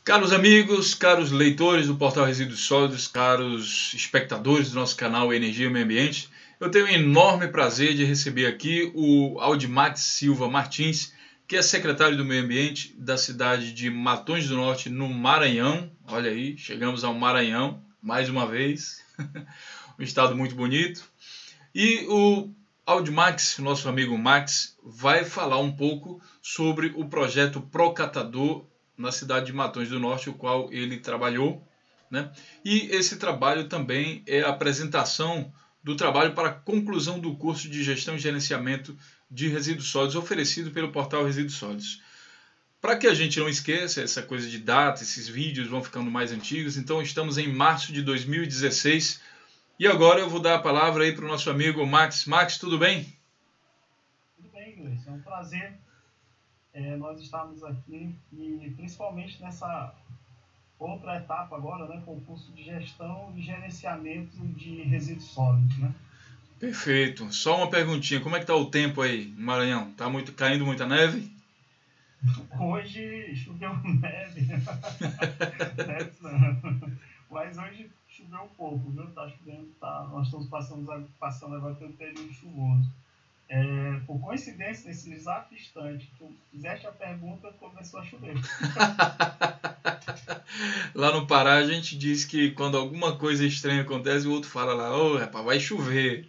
Caros amigos, caros leitores do Portal Resíduos Sólidos, caros espectadores do nosso canal Energia e Meio Ambiente, eu tenho um enorme prazer de receber aqui o Aldimax Silva Martins, que é secretário do Meio Ambiente da cidade de Matões do Norte, no Maranhão. Olha aí, chegamos ao Maranhão, mais uma vez, um estado muito bonito. E o Aldimax, nosso amigo Max, vai falar um pouco sobre o projeto Procatador na cidade de Matões do Norte, o qual ele trabalhou, né? E esse trabalho também é a apresentação do trabalho para a conclusão do curso de Gestão e Gerenciamento de Resíduos Sólidos oferecido pelo portal Resíduos Sólidos. Para que a gente não esqueça essa coisa de data, esses vídeos vão ficando mais antigos, então estamos em março de 2016 e agora eu vou dar a palavra aí para o nosso amigo Max. Max, tudo bem? Tudo bem, Gleice. É um prazer nós estarmos aqui e principalmente nessa outra etapa agora, né, com o curso de Gestão e Gerenciamento de Resíduos Sólidos, né? Perfeito. Só uma perguntinha, como é que tá o tempo aí no Maranhão? Tá caindo muita neve? Hoje choveu neve, neve não. Mas hoje choveu um pouco, viu? Tá chovendo, nós estamos passando agora pelo período chuvoso. Por coincidência, nesse exato instante que tu fizeste a pergunta, começou a chover. Lá no Pará a gente diz que quando alguma coisa estranha acontece, o outro fala lá, ô rapaz, vai chover.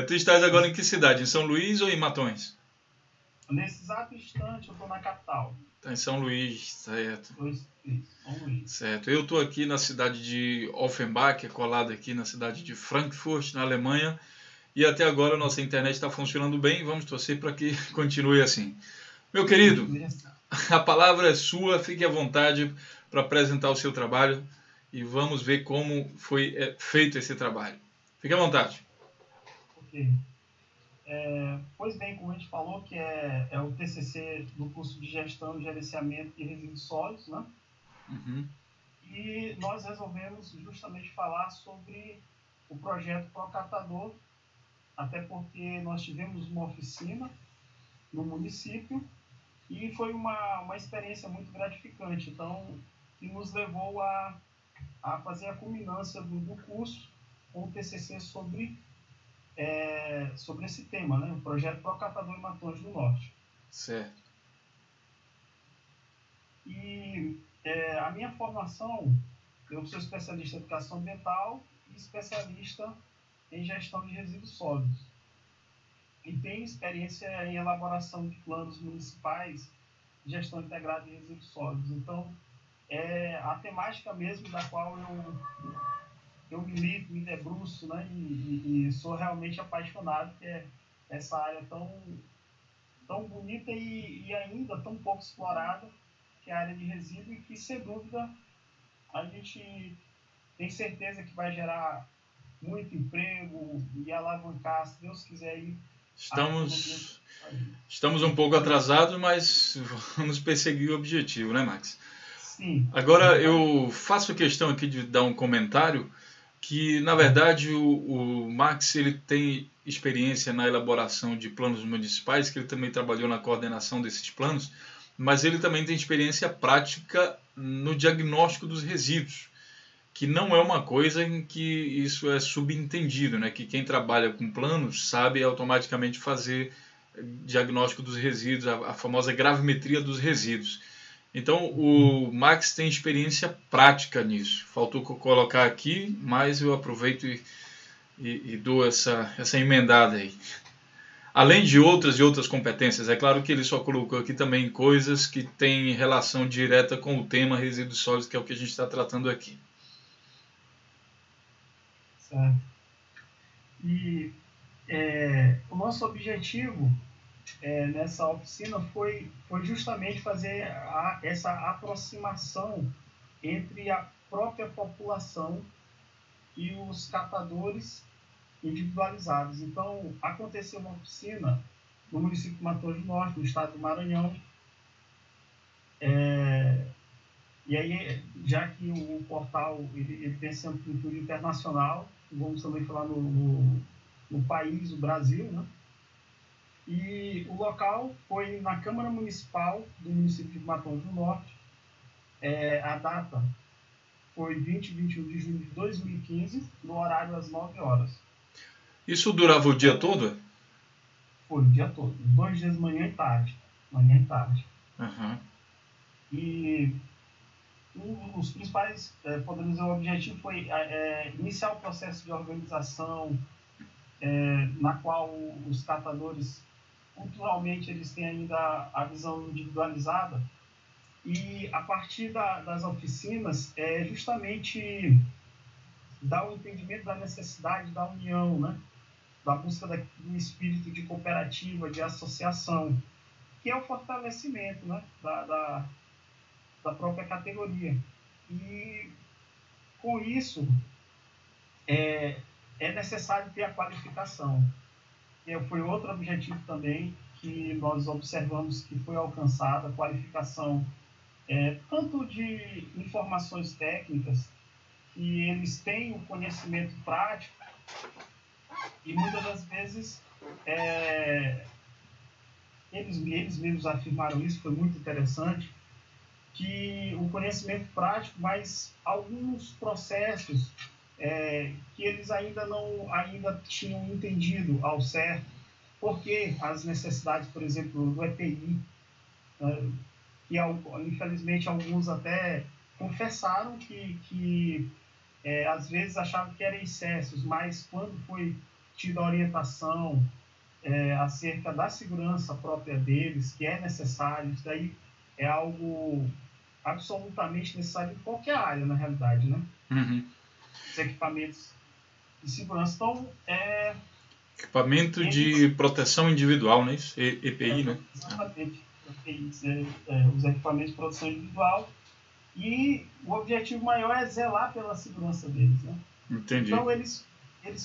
Tu estás agora em que cidade? Em São Luís ou em Matões? Nesse exato instante eu estou na capital. Tá em São Luís, certo. São Luís. Certo. Eu estou aqui na cidade de Offenbach, colado aqui na cidade de Frankfurt, na Alemanha, e até agora a nossa internet está funcionando bem, vamos torcer para que continue assim. Meu querido, a palavra é sua, fique à vontade para apresentar o seu trabalho e vamos ver como foi feito esse trabalho. Fique à vontade. Ok. Pois bem, como a gente falou, que é o TCC do curso de Gestão e Gerenciamento de Resíduos Sólidos, né? Uhum. E nós resolvemos justamente falar sobre o projeto Procatador, até porque nós tivemos uma oficina no município e foi uma experiência muito gratificante, então, que nos levou a fazer a culminância do curso com o TCC sobre esse tema, né? O projeto Procatador em Matões do Norte. Certo. E a minha formação, eu sou especialista em educação ambiental e especialista em gestão de resíduos sólidos. E tenho experiência em elaboração de planos municipais de gestão integrada de resíduos sólidos. Então, é a temática mesmo da qual eu milito, me debruço, né? E sou realmente apaixonado, que é essa área tão bonita e ainda tão pouco explorada, que é a área de resíduo, e que, sem dúvida, a gente tem certeza que vai gerar muito emprego e alavancar, se Deus quiser, aí, Estamos um pouco atrasados, mas vamos perseguir o objetivo, né, Max? Sim. Agora, eu faço questão aqui de dar um comentário que, na verdade, o Max ele tem experiência na elaboração de planos municipais, que ele também trabalhou na coordenação desses planos, mas ele também tem experiência prática no diagnóstico dos resíduos, que não é uma coisa em que isso é subentendido, né? Que quem trabalha com planos sabe automaticamente fazer diagnóstico dos resíduos, a famosa gravimetria dos resíduos. Então o Max tem experiência prática nisso. Faltou colocar aqui, mas eu aproveito e dou essa emendada aí. Além de outras competências, é claro que ele só colocou aqui também coisas que têm relação direta com o tema resíduos sólidos, que é o que a gente está tratando aqui. Certo. E o nosso objetivo nessa oficina foi justamente fazer essa aproximação entre a própria população e os catadores individualizados. Então, aconteceu uma oficina no município de Matões do Norte, no estado do Maranhão. E aí, já que o portal ele tem essa amplitude internacional, vamos também falar no país, o Brasil, né? E o local foi na Câmara Municipal do município de Matões do Norte. A data foi 20 e 21 de junho de 2015, no horário às 9 horas. Isso durava o dia todo? Foi o dia todo, 2 dias, manhã e tarde. Manhã e tarde. Uhum. E os principais, podemos dizer, o objetivo foi iniciar o processo de organização, na qual os catadores, culturalmente, eles têm ainda a visão individualizada. E a partir das oficinas, justamente dar o entendimento da necessidade da união, né? Da busca do espírito de cooperativa, de associação, que é o fortalecimento, né? da própria categoria. E com isso é necessário ter a qualificação. Foi outro objetivo também que nós observamos que foi alcançada, a qualificação tanto de informações técnicas, que eles têm o conhecimento prático, e muitas das vezes eles mesmos afirmaram isso, foi muito interessante, que o conhecimento prático, mas alguns processos que eles ainda tinham entendido ao certo, porque as necessidades, por exemplo, do EPI, que infelizmente alguns até confessaram que às vezes achavam que eram excessos, mas quando foi tida a orientação acerca da segurança própria deles, que é necessário, isso daí é algo absolutamente necessário em qualquer área, na realidade, né? Uhum. Os equipamentos de segurança. Então, equipamento de proteção individual, né? EPI, né? Exatamente. Os equipamentos de proteção individual. E o objetivo maior é zelar pela segurança deles, né? Entendi. Então, eles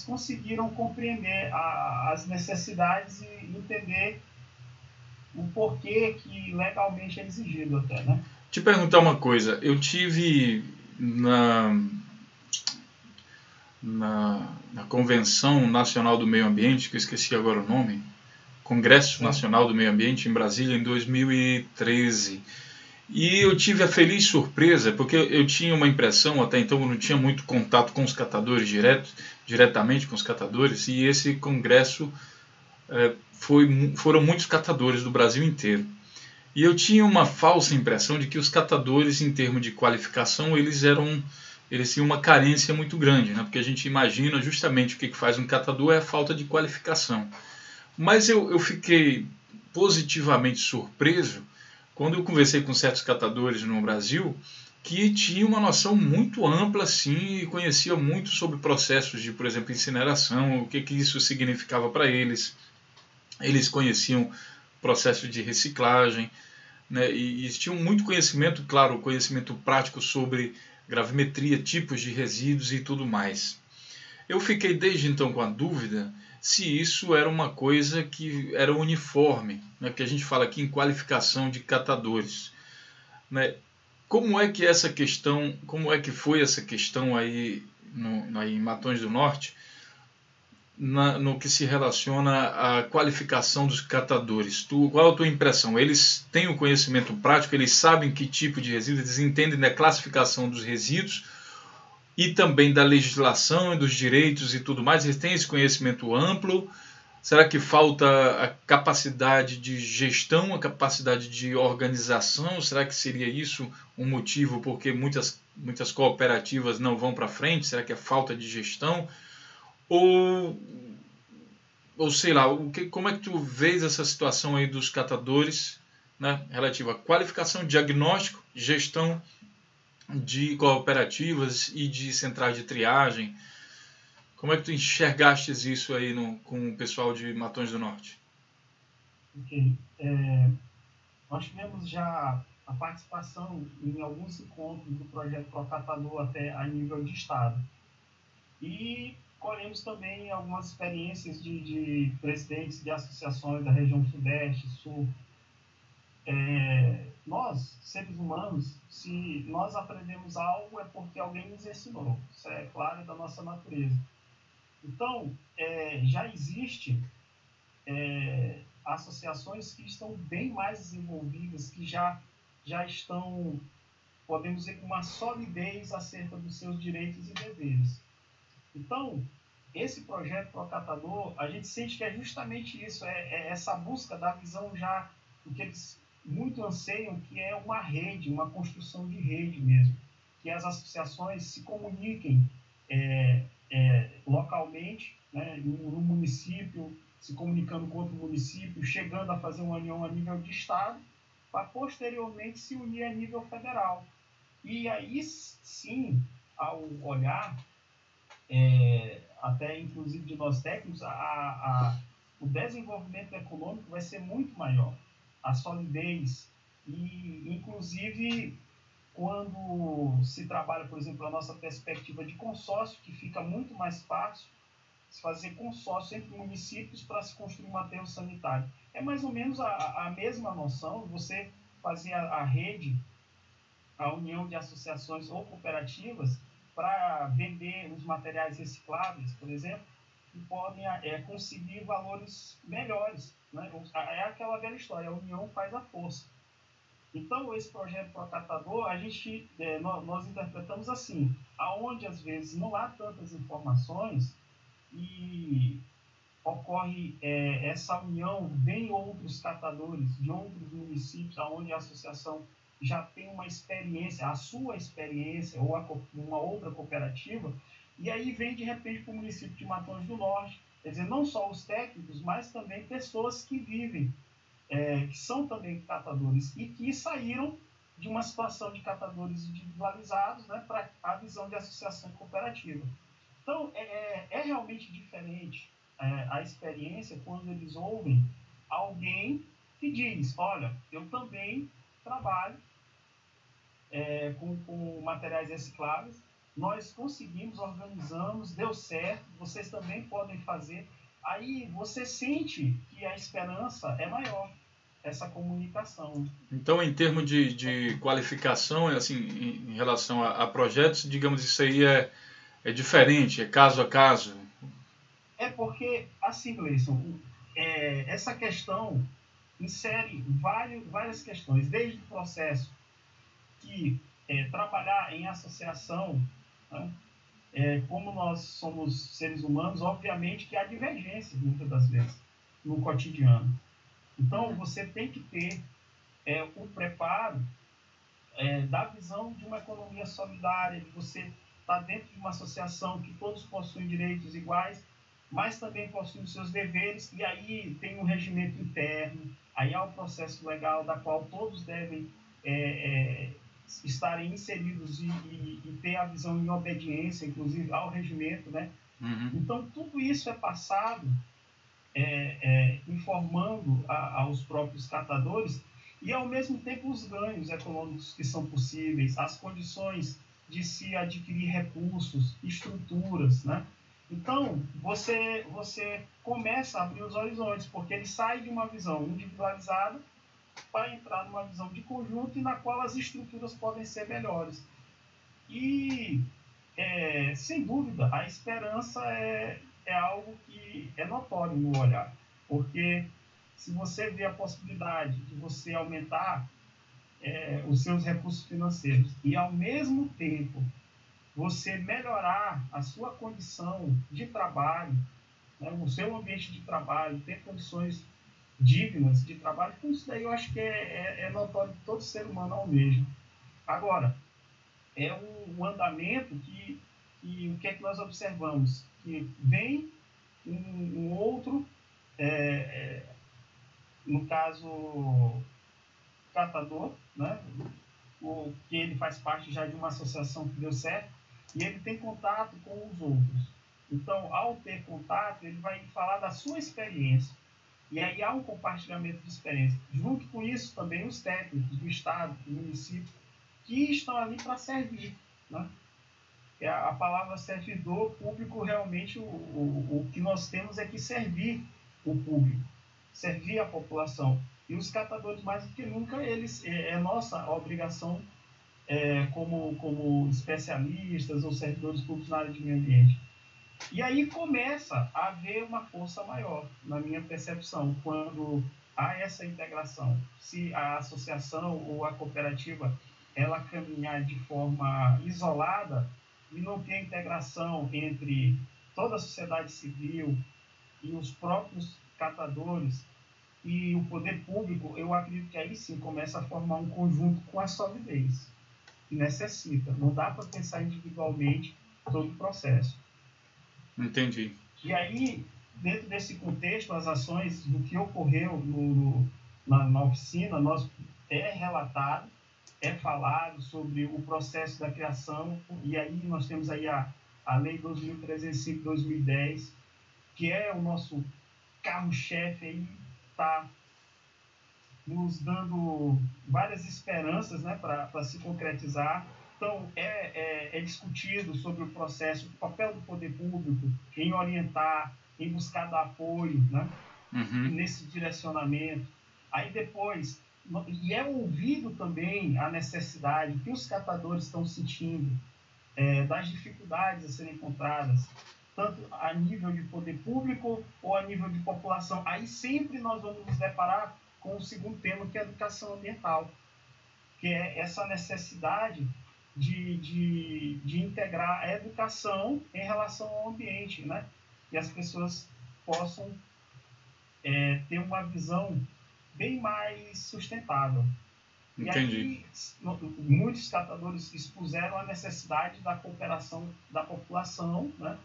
conseguiram compreender as necessidades e entender o porquê que legalmente é exigido até, né? Te perguntar uma coisa. Eu tive na Convenção Nacional do Meio Ambiente, que eu esqueci agora o nome, Congresso Nacional do Meio Ambiente em Brasília em 2013. E eu tive a feliz surpresa, porque eu tinha uma impressão, até então eu não tinha muito contato com os catadores diretamente com os catadores, e esse congresso foram muitos catadores do Brasil inteiro. E eu tinha uma falsa impressão de que os catadores, em termos de qualificação, eles tinham uma carência muito grande, né? Porque a gente imagina justamente o que faz um catador é a falta de qualificação. Mas eu fiquei positivamente surpreso quando eu conversei com certos catadores no Brasil que tinham uma noção muito ampla, sim, e conhecia muito sobre processos de, por exemplo, incineração, o que isso significava para eles. Eles conheciam processos de reciclagem, né, e tinham muito conhecimento, claro, conhecimento prático sobre gravimetria, tipos de resíduos e tudo mais. Eu fiquei desde então com a dúvida se isso era uma coisa que era uniforme, né, que a gente fala aqui em qualificação de catadores, né? Como é que foi essa questão aí em Matões do Norte, no que se relaciona à qualificação dos catadores? Qual a tua impressão? Eles têm o conhecimento prático, eles sabem que tipo de resíduo, eles entendem da classificação dos resíduos e também da legislação e dos direitos e tudo mais, eles têm esse conhecimento amplo? Será que falta a capacidade de gestão, a capacidade de organização? Será que seria isso um motivo porque muitas cooperativas não vão para frente? Será que é falta de gestão? Ou sei lá, como é que tu vês essa situação aí dos catadores, né, relativa à qualificação, diagnóstico, gestão de cooperativas e de centrais de triagem? Como é que tu enxergaste isso aí com o pessoal de Matões do Norte? Ok. Nós tivemos já a participação em alguns encontros do projeto Procatador até a nível de estado. E colhemos também algumas experiências de presidentes de associações da região Sudeste, Sul. Nós, seres humanos, se nós aprendemos algo é porque alguém nos ensinou. Isso é claro da nossa natureza. Então, já existe associações que estão bem mais desenvolvidas, que já estão, podemos dizer, com uma solidez acerca dos seus direitos e deveres. Então, esse projeto Procatador, a gente sente que é justamente isso, é essa busca da visão já, o que eles muito anseiam, que é uma rede, uma construção de rede mesmo, que as associações se comuniquem localmente, né, no município, se comunicando com outro município, chegando a fazer uma união a nível de estado, para posteriormente se unir a nível federal. E aí sim, ao olhar, até inclusive de nós técnicos, o desenvolvimento econômico vai ser muito maior, a solidez, e inclusive quando se trabalha, por exemplo, a nossa perspectiva de consórcio, que fica muito mais fácil se fazer consórcio entre municípios para se construir um aterro sanitário. É mais ou menos a mesma noção, você fazer a rede, a união de associações ou cooperativas para vender os materiais recicláveis, por exemplo, que podem conseguir valores melhores, né? É aquela velha história, a união faz a força. Então, esse projeto Procatador, nós interpretamos assim, aonde às vezes não há tantas informações e ocorre essa união, vem outros catadores de outros municípios, onde a associação já tem uma experiência, a sua experiência, ou uma outra cooperativa, e aí vem de repente para o município de Matanhos do Norte, quer dizer, não só os técnicos, mas também pessoas que vivem, que são também catadores e que saíram de uma situação de catadores individualizados, né, para a visão de associação cooperativa. Então, é realmente diferente a experiência quando eles ouvem alguém que diz, olha, eu também trabalho com materiais recicláveis, nós conseguimos, organizamos, deu certo, vocês também podem fazer. Aí você sente que a esperança é maior, essa comunicação. Então, em termos de qualificação, assim, em relação a projetos, digamos, isso aí é diferente, é caso a caso? É porque, assim, Gleison, essa questão insere várias questões, desde o processo que trabalhar em associação, né, como nós somos seres humanos, obviamente que há divergências, muitas das vezes, no cotidiano. Então, você tem que ter o preparo da visão de uma economia solidária, de você estar dentro de uma associação que todos possuem direitos iguais, mas também possuem os seus deveres, e aí tem um regimento interno, aí há o processo legal da qual todos devem estarem inseridos e ter a visão em obediência, inclusive ao regimento, né? Uhum. Então, tudo isso é passado informando aos próprios catadores e, ao mesmo tempo, os ganhos econômicos que são possíveis, as condições de se adquirir recursos, estruturas, né? Então, você começa a abrir os horizontes, porque ele sai de uma visão individualizada para entrar numa visão de conjunto e na qual as estruturas podem ser melhores. E, sem dúvida, a esperança é algo que é notório no olhar, porque se você vê a possibilidade de você aumentar os seus recursos financeiros e, ao mesmo tempo, você melhorar a sua condição de trabalho, né, o seu ambiente de trabalho, ter condições dignas de trabalho, então isso daí eu acho que é notório que todo ser humano almeja. Agora, é um andamento que o que é que nós observamos? Que vem um outro, no caso, catador, né? Que ele faz parte já de uma associação que deu certo, e ele tem contato com os outros. Então, ao ter contato, ele vai falar da sua experiência. E aí há um compartilhamento de experiência. Junto com isso, também os técnicos do Estado, do município, que estão ali para servir, né? A palavra servidor público, realmente, o que nós temos é que servir o público, servir a população. E os catadores, mais do que nunca, é nossa obrigação como especialistas ou servidores públicos na área de meio ambiente. E aí começa a haver uma força maior, na minha percepção, quando há essa integração. Se a associação ou a cooperativa ela caminhar de forma isolada e não ter integração entre toda a sociedade civil e os próprios catadores e o poder público, eu acredito que aí sim começa a formar um conjunto com a solidez que necessita. Não dá para pensar individualmente todo o processo. Entendi. E aí, dentro desse contexto, as ações do que ocorreu na oficina, é relatado, é falado sobre o processo da criação, e aí nós temos aí a Lei 2305/2010, que é o nosso carro-chefe aí, está nos dando várias esperanças, né, para se concretizar. Então, é discutido sobre o processo, o papel do poder público em orientar, em buscar dar apoio, né, nesse direcionamento. Aí depois, e é ouvido também a necessidade que os catadores estão sentindo, das dificuldades a serem encontradas, tanto a nível de poder público ou a nível de população. Aí sempre nós vamos nos deparar com o segundo tema, que é a educação ambiental, que é essa necessidade de integrar a educação em relação ao ambiente, né? E as pessoas possam ter uma visão bem mais sustentável. Entendi. E aí, muitos catadores expuseram a necessidade da cooperação da população, né?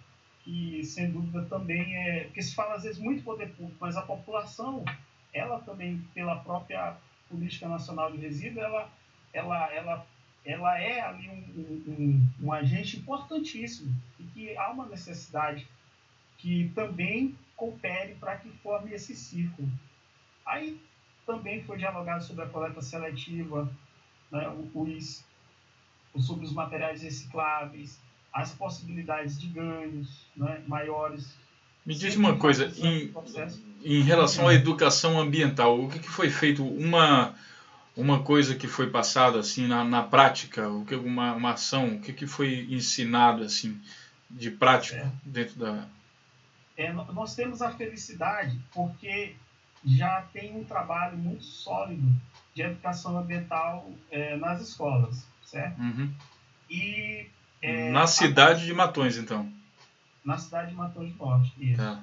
Que, sem dúvida, também porque se fala, às vezes, muito poder público, mas a população, ela também, pela própria Política Nacional de Resíduos, ela é ali um agente importantíssimo e que há uma necessidade que também coopere para que forme esse círculo. Aí também foi dialogado sobre a coleta seletiva, né, sobre os materiais recicláveis, as possibilidades de ganhos, né, maiores. Me diz uma coisa, em relação à educação ambiental, o que foi feito? Uma coisa que foi passada assim na prática, uma ação, o que foi ensinado assim de prático dentro da... Nós temos a felicidade porque já tem um trabalho muito sólido de educação ambiental nas escolas, certo? E, na cidade de Matões, então? Na cidade de Matões do Norte, isso. Tá.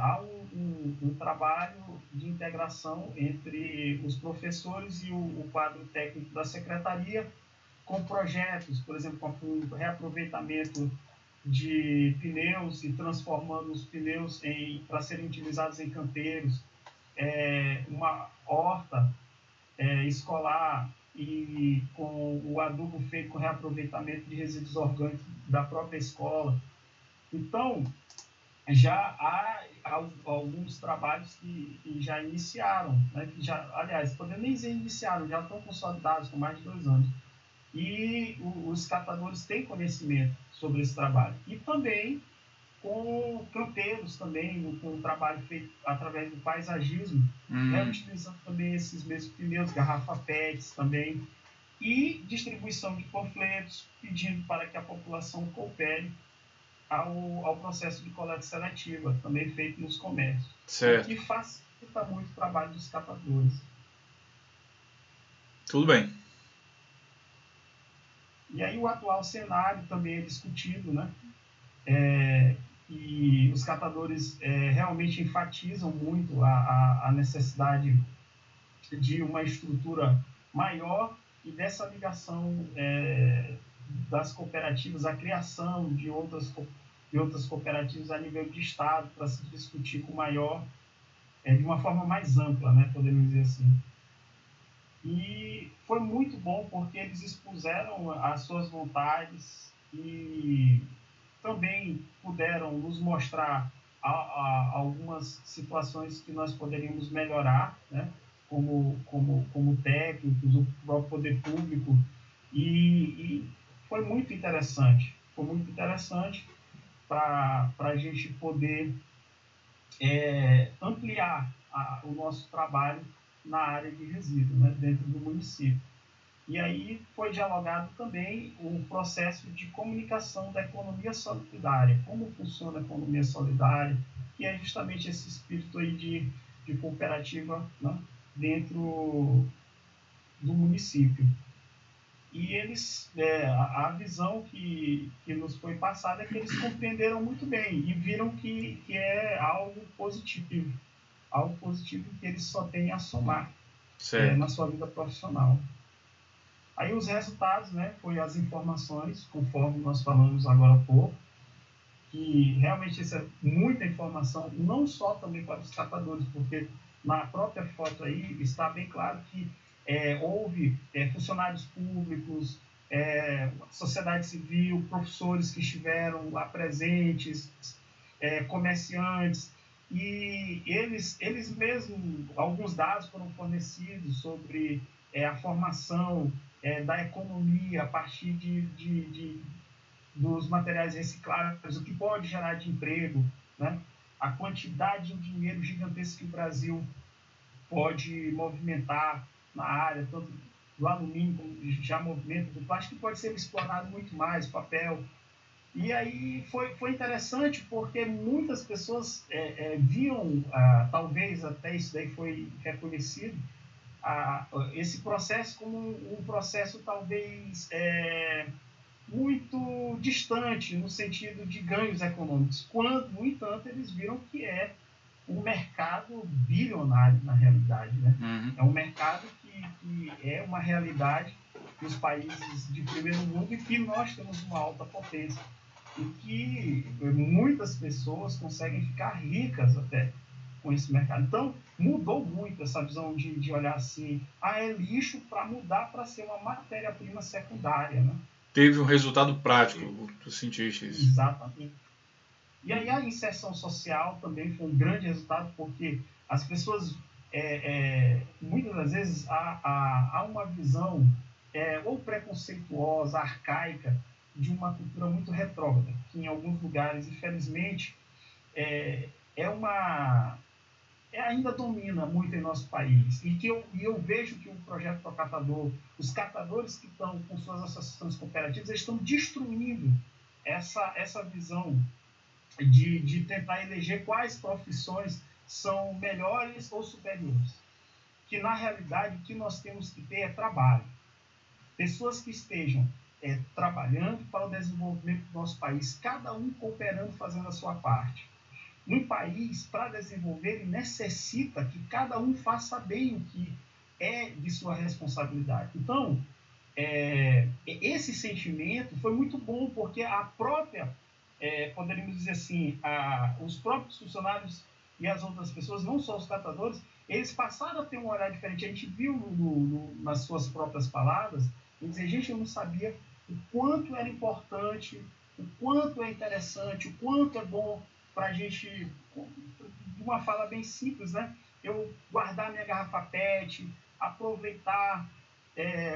Há um trabalho de integração entre os professores e o quadro técnico da secretaria, com projetos, por exemplo, com o reaproveitamento de pneus e transformando os pneus para serem utilizados em canteiros, uma horta escolar e com o adubo feito com reaproveitamento de resíduos orgânicos da própria escola. Então, já há alguns trabalhos que já iniciaram, né, aliás, podemos nem dizer iniciaram, já estão consolidados com mais de 2 anos. E os catadores têm conhecimento sobre esse trabalho. E também com canteiros, também, com o trabalho feito através do paisagismo, né, utilizando também esses mesmos pneus, garrafa PETs também, e distribuição de panfletos, pedindo para que a população coopere ao processo de coleta seletiva, também feito nos comércios. Certo. Que facilita muito o trabalho dos catadores. Tudo bem. E aí o atual cenário também é discutido, né? E os catadores realmente enfatizam muito a necessidade de uma estrutura maior e dessa ligação das cooperativas, a criação de outras cooperativas a nível de Estado para se discutir com maior, de uma forma mais ampla, né? Podemos dizer assim. E foi muito bom porque eles expuseram as suas vontades e também puderam nos mostrar algumas situações que nós poderíamos melhorar, né? como técnicos, o próprio poder público, e foi muito interessante para a gente poder ampliar o nosso trabalho na área de resíduos, né, dentro do município. E aí foi dialogado também o processo de comunicação da economia solidária, como funciona a economia solidária, que é justamente esse espírito aí de cooperativa, né, dentro do município. E eles, a visão que nos foi passada é que eles compreenderam muito bem e viram que é algo positivo que eles só têm a somar na sua vida profissional. Aí os resultados, né, foi as informações, conforme nós falamos agora há pouco, que realmente isso é muita informação, não só também para os catadores, porque na própria foto aí está bem claro que houve funcionários públicos, sociedade civil, professores que estiveram lá presentes, comerciantes, e eles mesmos, alguns dados foram fornecidos sobre a formação da economia a partir dos materiais recicláveis, o que pode gerar de emprego, né? A quantidade de dinheiro gigantesco que o Brasil pode movimentar na área, tanto do alumínio como já movimenta, do plástico, que pode ser explorado muito mais, papel. E aí foi interessante porque muitas pessoas viam, talvez até isso daí foi reconhecido, esse processo como um processo talvez muito distante no sentido de ganhos econômicos, quando, no entanto, eles viram que é um mercado bilionário na realidade, né? Uhum. É um mercado que é uma realidade nos países de primeiro mundo e que nós temos uma alta potência e que muitas pessoas conseguem ficar ricas até com esse mercado. Então, mudou muito essa visão de olhar assim, é lixo, para mudar para ser uma matéria-prima secundária, né? Teve um resultado prático, tu sentiste isso? Exatamente. E aí a inserção social também foi um grande resultado, porque as pessoas, muitas das vezes, há uma visão ou preconceituosa, arcaica, de uma cultura muito retrógrada, que em alguns lugares, infelizmente, ainda domina muito em nosso país. E eu vejo que o projeto Pro Catador, os catadores que estão com suas associações cooperativas, eles estão destruindo essa visão de tentar eleger quais profissões são melhores ou superiores. Que, na realidade, o que nós temos que ter é trabalho. Pessoas que estejam trabalhando para o desenvolvimento do nosso país, cada um cooperando, fazendo a sua parte. Um país, para desenvolver, ele necessita que cada um faça bem o que é de sua responsabilidade. Então, esse sentimento foi muito bom, porque a própria, poderíamos dizer assim, os próprios funcionários e as outras pessoas, não só os catadores, eles passaram a ter um olhar diferente. A gente viu nas suas próprias palavras, eles dizer, gente, eu não sabia o quanto era importante, o quanto é interessante, o quanto é bom para a gente, de uma fala bem simples, né? Eu guardar minha garrafa PET, aproveitar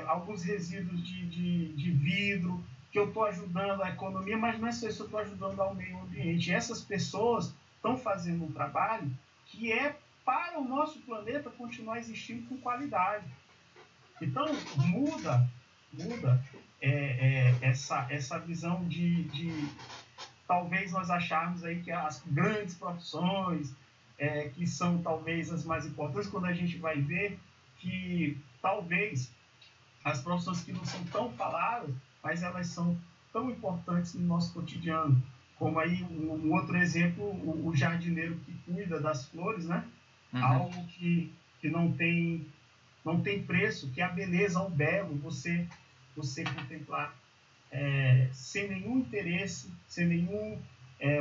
alguns resíduos de vidro, que eu estou ajudando a economia, mas não é só isso, eu estou ajudando ao meio ambiente. E essas pessoas estão fazendo um trabalho que é para o nosso planeta continuar existindo com qualidade. Então, muda essa visão de talvez nós acharmos aí que as grandes profissões, que são talvez as mais importantes, quando a gente vai ver que talvez as profissões que não são tão faladas, mas elas são tão importantes no nosso cotidiano. Como aí um outro exemplo, o jardineiro que cuida das flores, né? Uhum. Algo que não tem preço, que é a beleza, o belo, você contemplar sem nenhum interesse, sem nenhum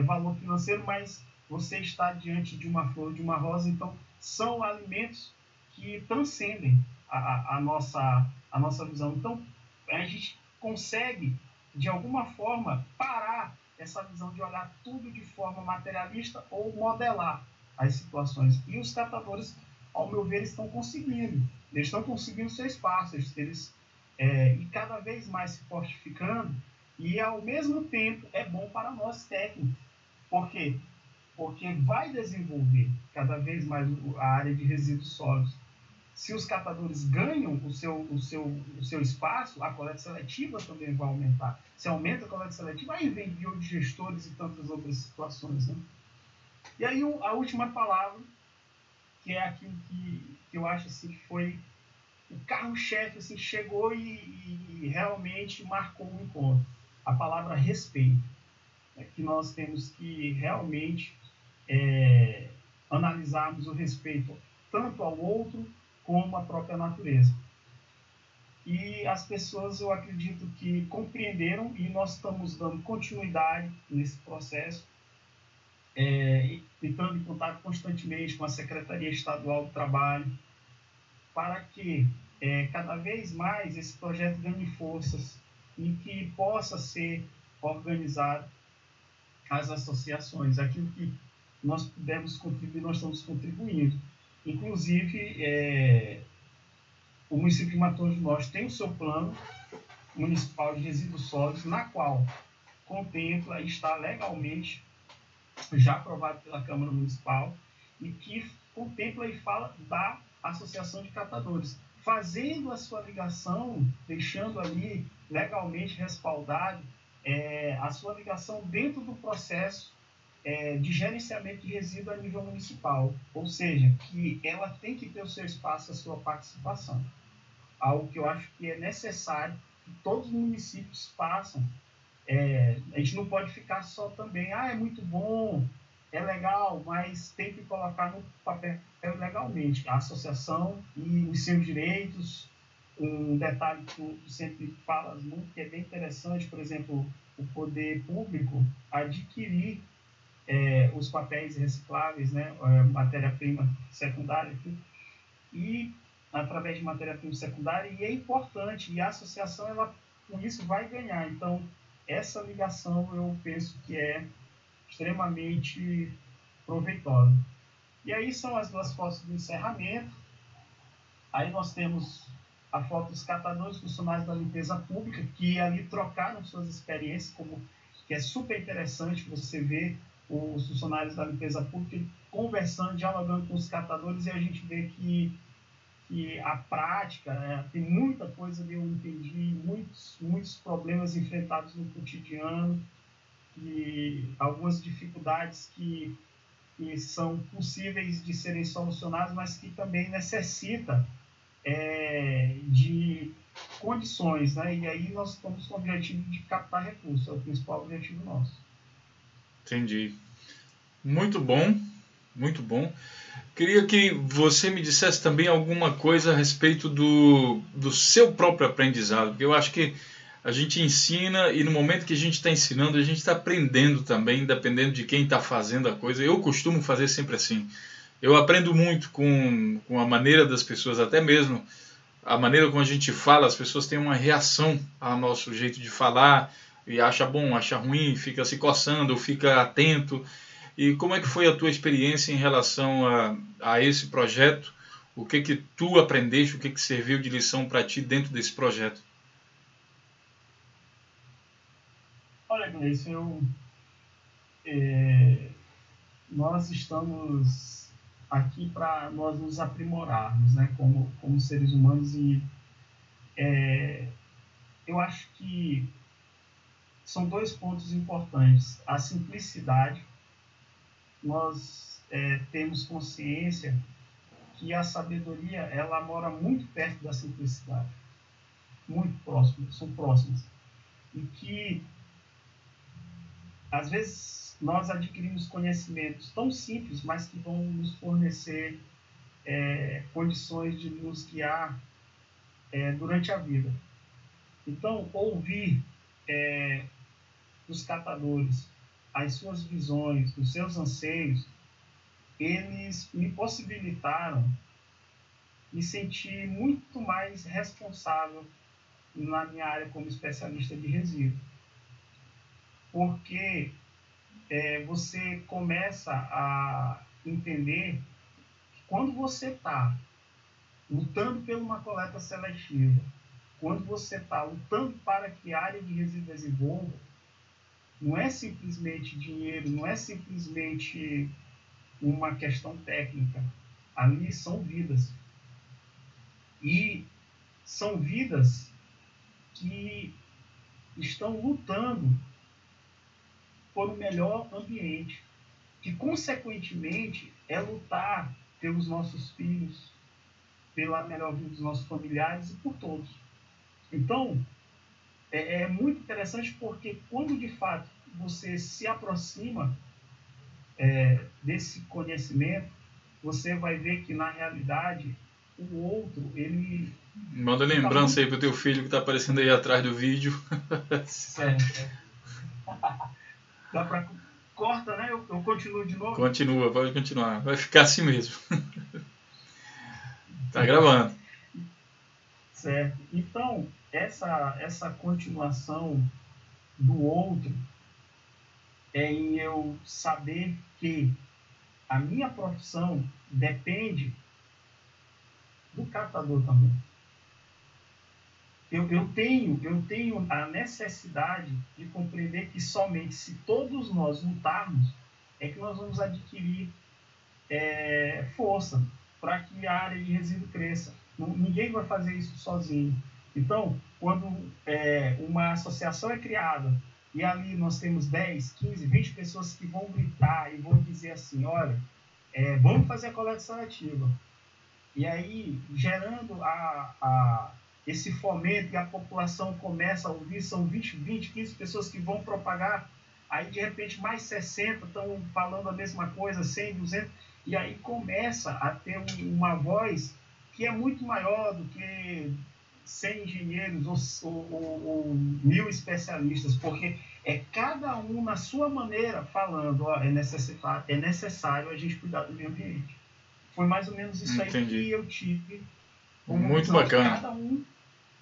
valor financeiro, mas você está diante de uma flor, de uma rosa. Então, são alimentos que transcendem a nossa visão. Então, a gente consegue, de alguma forma, parar essa visão de olhar tudo de forma materialista ou modelar as situações. E os catadores, ao meu ver, estão conseguindo. Eles estão conseguindo seu espaço, e cada vez mais se fortificando, e ao mesmo tempo é bom para nós técnicos. Por quê? Porque vai desenvolver cada vez mais a área de resíduos sólidos. Se os catadores ganham o seu espaço, a coleta seletiva também vai aumentar. Se aumenta a coleta seletiva, aí vem biodigestores e tantas outras situações, né? E aí a última palavra que é aquilo que eu acho assim, que foi o carro-chefe, assim, chegou e realmente marcou o encontro. A palavra respeito, né, que nós temos que realmente analisarmos o respeito tanto ao outro como à própria natureza. E as pessoas, eu acredito que compreenderam, e nós estamos dando continuidade nesse processo, entrando em contato constantemente com a Secretaria Estadual do Trabalho, para que cada vez mais esse projeto ganhe forças e que possa ser organizado as associações, aquilo que nós pudermos contribuir, nós estamos contribuindo. Inclusive, o município de Mato Grosso do Norte tem o seu plano municipal de resíduos sólidos, na qual contempla e está legalmente já aprovado pela Câmara Municipal, e que contempla e fala da Associação de Catadores, fazendo a sua ligação, deixando ali legalmente respaldado a sua ligação dentro do processo de gerenciamento de resíduo a nível municipal, ou seja, que ela tem que ter o seu espaço, a sua participação. Algo que eu acho que é necessário que todos os municípios façam. A gente não pode ficar só também, é muito bom, é legal, mas tem que colocar no papel legalmente. A associação e os seus direitos, um detalhe que tu sempre falas muito, que é bem interessante, por exemplo, o poder público adquirir os papéis recicláveis, né, matéria-prima secundária, e através de matéria-prima secundária, e é importante, e a associação, ela, com isso, vai ganhar. Então, essa ligação eu penso que é extremamente proveitosa. E aí são as duas fotos do encerramento. Aí nós temos a foto dos catadores, funcionários da limpeza pública, que ali trocaram suas experiências, que é super interessante você ver os funcionários da limpeza pública conversando, dialogando com os catadores, e a gente vê que a prática, tem muita coisa ali, eu entendi, muitos problemas enfrentados no cotidiano, e algumas dificuldades que são possíveis de serem solucionadas, mas que também necessita de condições, né? E aí nós estamos com o objetivo de captar recursos, é o principal objetivo nosso. Entendi. Muito bom, muito bom. Queria que você me dissesse também alguma coisa a respeito do seu próprio aprendizado, porque eu acho que a gente ensina e no momento que a gente está ensinando, a gente está aprendendo também, dependendo de quem está fazendo a coisa. Eu costumo fazer sempre assim. Eu aprendo muito com a maneira das pessoas, até mesmo a maneira como a gente fala, as pessoas têm uma reação ao nosso jeito de falar, e acha bom, acha ruim, fica se coçando, fica atento. E como é que foi a tua experiência em relação a esse projeto? O que tu aprendeste, o que serviu de lição para ti dentro desse projeto? Olha, Gleison, nós estamos aqui para nós nos aprimorarmos, né, como seres humanos, e eu acho que são dois pontos importantes. A simplicidade. Nós temos consciência que a sabedoria, ela mora muito perto da simplicidade, muito próximo, são próximas, e que às vezes nós adquirimos conhecimentos tão simples, mas que vão nos fornecer condições de nos guiar durante a vida. Então, ouvir dos catadores as suas visões, os seus anseios, eles me possibilitaram me sentir muito mais responsável na minha área como especialista de resíduos. Porque você começa a entender que quando você está lutando por uma coleta seletiva, quando você está lutando para que a área de resíduos desenvolva, não é simplesmente dinheiro, não é simplesmente uma questão técnica. Ali são vidas. E são vidas que estão lutando por um melhor ambiente, que consequentemente é lutar pelos nossos filhos, pela melhor vida dos nossos familiares e por todos. Então, é muito interessante porque quando de fato você se aproxima desse conhecimento, você vai ver que na realidade o outro, ele... Manda lembrança aí pro teu filho que tá aparecendo aí atrás do vídeo. Certo. Dá pra... Corta, né? Eu continuo de novo? Continua, pode continuar. Vai ficar assim mesmo. Tá gravando. Certo. Então, essa continuação do outro é em eu saber que a minha profissão depende do catador também. Eu tenho a necessidade de compreender que somente se todos nós lutarmos é que nós vamos adquirir força para que a área de resíduo cresça. Ninguém vai fazer isso sozinho. Então, quando uma associação é criada e ali nós temos 10, 15, 20 pessoas que vão gritar e vão dizer assim, olha, vamos fazer a coleta seletiva. E aí, gerando esse fomento e a população começa a ouvir, são 20, 15 pessoas que vão propagar, aí de repente mais 60 estão falando a mesma coisa, 100, 200, e aí começa a ter uma voz que é muito maior do que 100 engenheiros ou 1000 especialistas, porque é cada um na sua maneira falando, ó, é necessário a gente cuidar do meio ambiente. Foi mais ou menos isso. Entendi. Aí que eu tive. Muito bacana.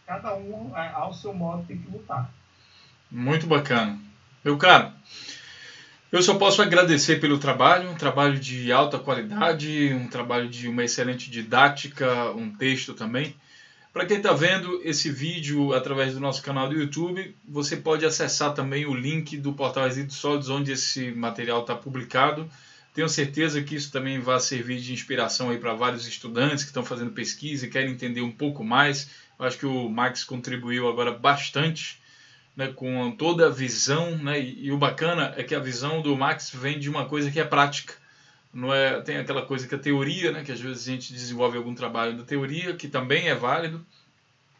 Cada um, ao seu modo, tem que lutar. Muito bacana. Meu caro, eu só posso agradecer pelo trabalho, um trabalho de alta qualidade, um trabalho de uma excelente didática, um texto também. Para quem está vendo esse vídeo através do nosso canal do YouTube, você pode acessar também o link do portal Resíduos Sólidos, onde esse material está publicado. Tenho certeza que isso também vai servir de inspiração aí para vários estudantes que estão fazendo pesquisa e querem entender um pouco mais. Eu acho que o Max contribuiu agora bastante, né, com toda a visão, né, e o bacana é que a visão do Max vem de uma coisa que é prática. Não é, tem aquela coisa que é teoria, né, que às vezes a gente desenvolve algum trabalho da teoria, que também é válido,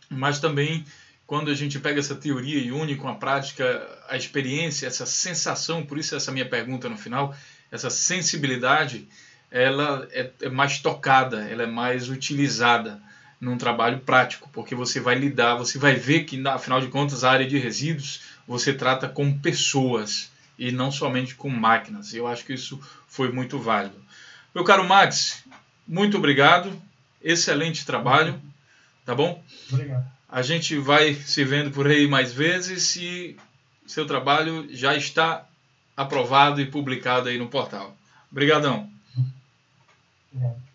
mas também quando a gente pega essa teoria e une com a prática, a experiência, essa sensação, por isso essa minha pergunta no final, essa sensibilidade, ela é mais tocada, ela é mais utilizada num trabalho prático, porque você vai lidar, você vai ver que, afinal de contas, a área de resíduos você trata com pessoas e não somente com máquinas. Eu acho que isso foi muito válido. Meu caro Max, muito obrigado, excelente trabalho, tá bom? Obrigado. A gente vai se vendo por aí mais vezes e seu trabalho já está aprovado e publicado aí no portal. Obrigadão. Obrigado.